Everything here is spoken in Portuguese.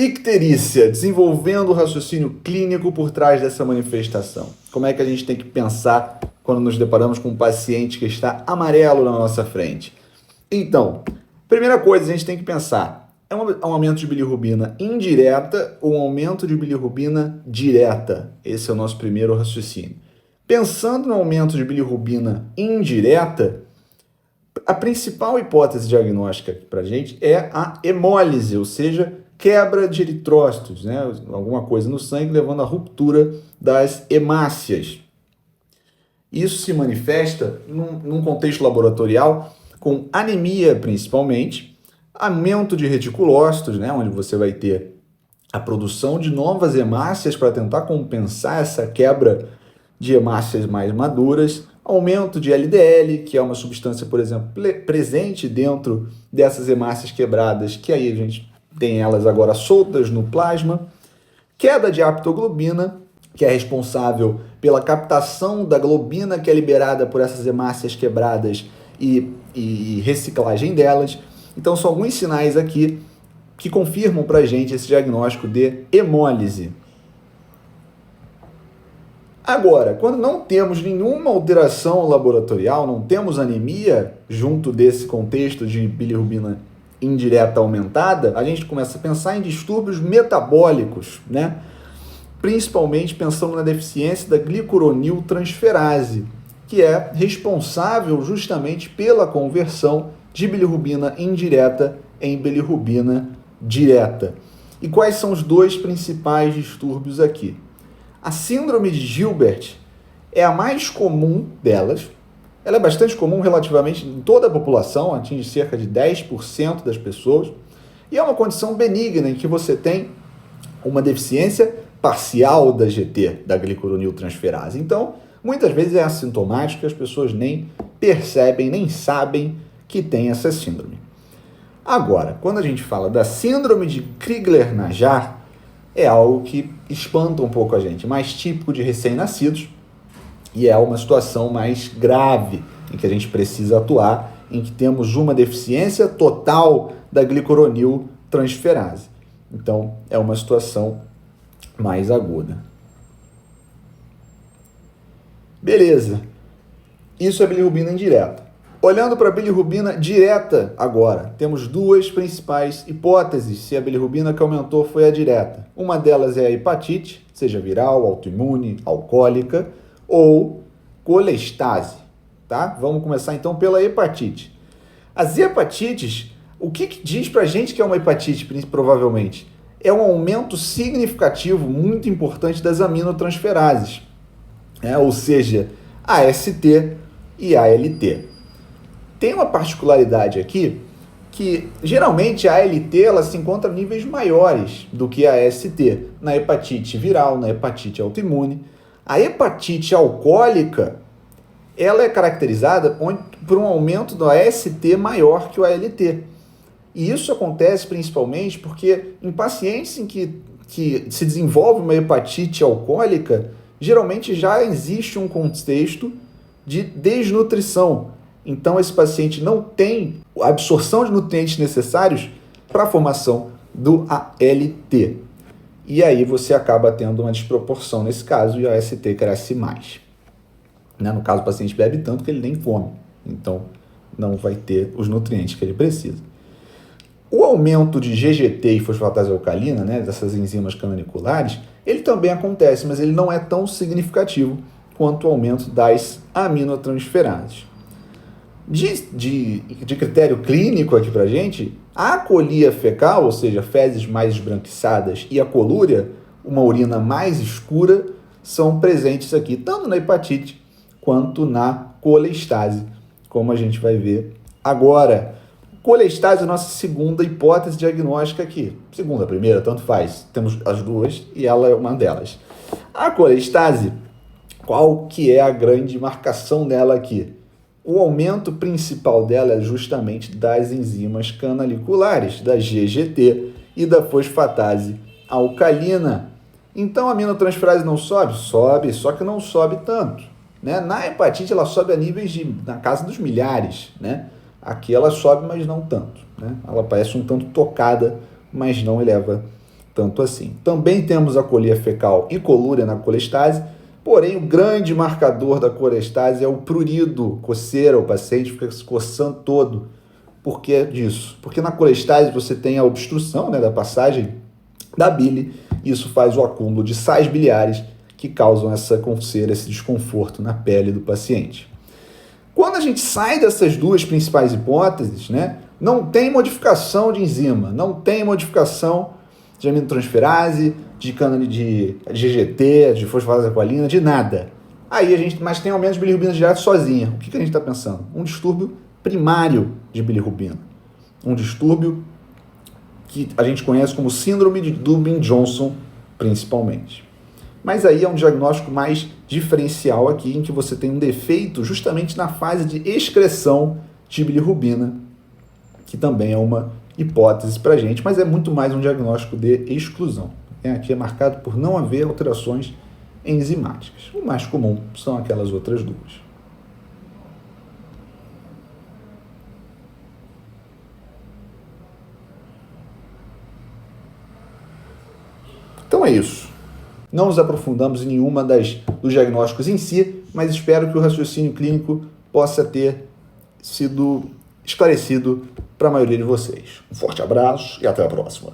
Icterícia, desenvolvendo o raciocínio clínico por trás dessa manifestação. Como é que a gente tem que pensar quando nos deparamos com um paciente que está amarelo na nossa frente? Então, primeira coisa, a gente tem que pensar, é um aumento de bilirrubina indireta ou um aumento de bilirrubina direta? Esse é o nosso primeiro raciocínio. Pensando no aumento de bilirrubina indireta, a principal hipótese diagnóstica para a gente é a hemólise, ou seja, quebra de eritrócitos, né? Alguma coisa no sangue levando à ruptura das hemácias. Isso se manifesta num contexto laboratorial com anemia principalmente, aumento de reticulócitos, né? Onde você vai ter a produção de novas hemácias para tentar compensar essa quebra de hemácias mais maduras, aumento de LDL, que é uma substância, por exemplo, presente dentro dessas hemácias quebradas, que aí a gente tem elas agora soltas no plasma, queda de aptoglobina, que é responsável pela captação da globina que é liberada por essas hemácias quebradas e reciclagem delas. Então são alguns sinais aqui que confirmam para a gente esse diagnóstico de hemólise. Agora, quando não temos nenhuma alteração laboratorial, não temos anemia junto desse contexto de bilirrubina indireta aumentada, a gente começa a pensar em distúrbios metabólicos, né? Principalmente pensando na deficiência da glicuroniltransferase, que é responsável justamente pela conversão de bilirrubina indireta em bilirrubina direta. E quais são os dois principais distúrbios aqui? A síndrome de Gilbert é a mais comum delas. Ela é bastante comum relativamente em toda a população, atinge cerca de 10% das pessoas. E é uma condição benigna em que você tem uma deficiência parcial da GT, da glicuroniltransferase. Então, muitas vezes é assintomático e as pessoas nem percebem, nem sabem que tem essa síndrome. Agora, quando a gente fala da síndrome de Crigler-Najjar, é algo que espanta um pouco a gente, mais típico de recém-nascidos, e é uma situação mais grave, em que a gente precisa atuar, em que temos uma deficiência total da glicuroniltransferase. Então, é uma situação mais aguda. Beleza. Isso é bilirrubina indireta. Olhando para a bilirrubina direta agora, temos duas principais hipóteses se a bilirrubina que aumentou foi a direta. Uma delas é a hepatite, seja viral, autoimune, alcoólica, ou colestase, tá? Vamos começar então pela hepatite. As hepatites, o que diz pra gente que é uma hepatite, provavelmente? É um aumento significativo, muito importante das aminotransferases, né? Ou seja, AST e ALT. Tem uma particularidade aqui, que geralmente a ALT ela se encontra em níveis maiores do que a AST, na hepatite viral, na hepatite autoimune. A hepatite alcoólica, ela é caracterizada por um aumento do AST maior que o ALT. E isso acontece principalmente porque em pacientes em que se desenvolve uma hepatite alcoólica, geralmente já existe um contexto de desnutrição. Então esse paciente não tem a absorção de nutrientes necessários para a formação do ALT. E aí você acaba tendo uma desproporção nesse caso e a AST cresce mais. Né? No caso, o paciente bebe tanto que ele nem come. Então, não vai ter os nutrientes que ele precisa. O aumento de GGT e fosfatase alcalina, né, dessas enzimas canaliculares, ele também acontece, mas ele não é tão significativo quanto o aumento das aminotransferases. De critério clínico aqui pra gente, a acolia fecal, ou seja, fezes mais esbranquiçadas, e a colúria, uma urina mais escura, são presentes aqui, tanto na hepatite quanto na colestase, como a gente vai ver agora. Colestase é a nossa segunda hipótese diagnóstica aqui. Segunda, primeira, tanto faz. Temos as duas e ela é uma delas. A colestase, qual que é a grande marcação dela aqui? O aumento principal dela é justamente das enzimas canaliculares, da GGT e da fosfatase alcalina. Então a aminotransferase não sobe? Sobe, só que não sobe tanto. Né? Na hepatite ela sobe a níveis na casa dos milhares. Né? Aqui ela sobe, mas não tanto. Né? Ela parece um tanto tocada, mas não eleva tanto assim. Também temos a colia fecal e colúria na colestase, porém o grande marcador da colestase é o prurido, coceira, o paciente fica se coçando todo. Por que disso? Porque na colestase você tem a obstrução, né, da passagem da bile, e isso faz o acúmulo de sais biliares que causam essa coceira, esse desconforto na pele do paciente. Quando a gente sai dessas duas principais hipóteses, né, não tem modificação de enzima, não tem modificação de aminotransferase, de GGT, de fosfatase aqualina, de nada. Aí mas tem aumento de bilirrubina direta sozinha. O que a gente está pensando? Um distúrbio primário de bilirrubina. Um distúrbio que a gente conhece como síndrome de Dubin-Johnson, principalmente. Mas aí é um diagnóstico mais diferencial aqui, em que você tem um defeito justamente na fase de excreção de bilirrubina, que também é uma hipótese para a gente, mas é muito mais um diagnóstico de exclusão. Aqui é marcado por não haver alterações enzimáticas. O mais comum são aquelas outras duas. Então é isso. Não nos aprofundamos em nenhuma dos diagnósticos em si, mas espero que o raciocínio clínico possa ter sido esclarecido para a maioria de vocês. Um forte abraço e até a próxima.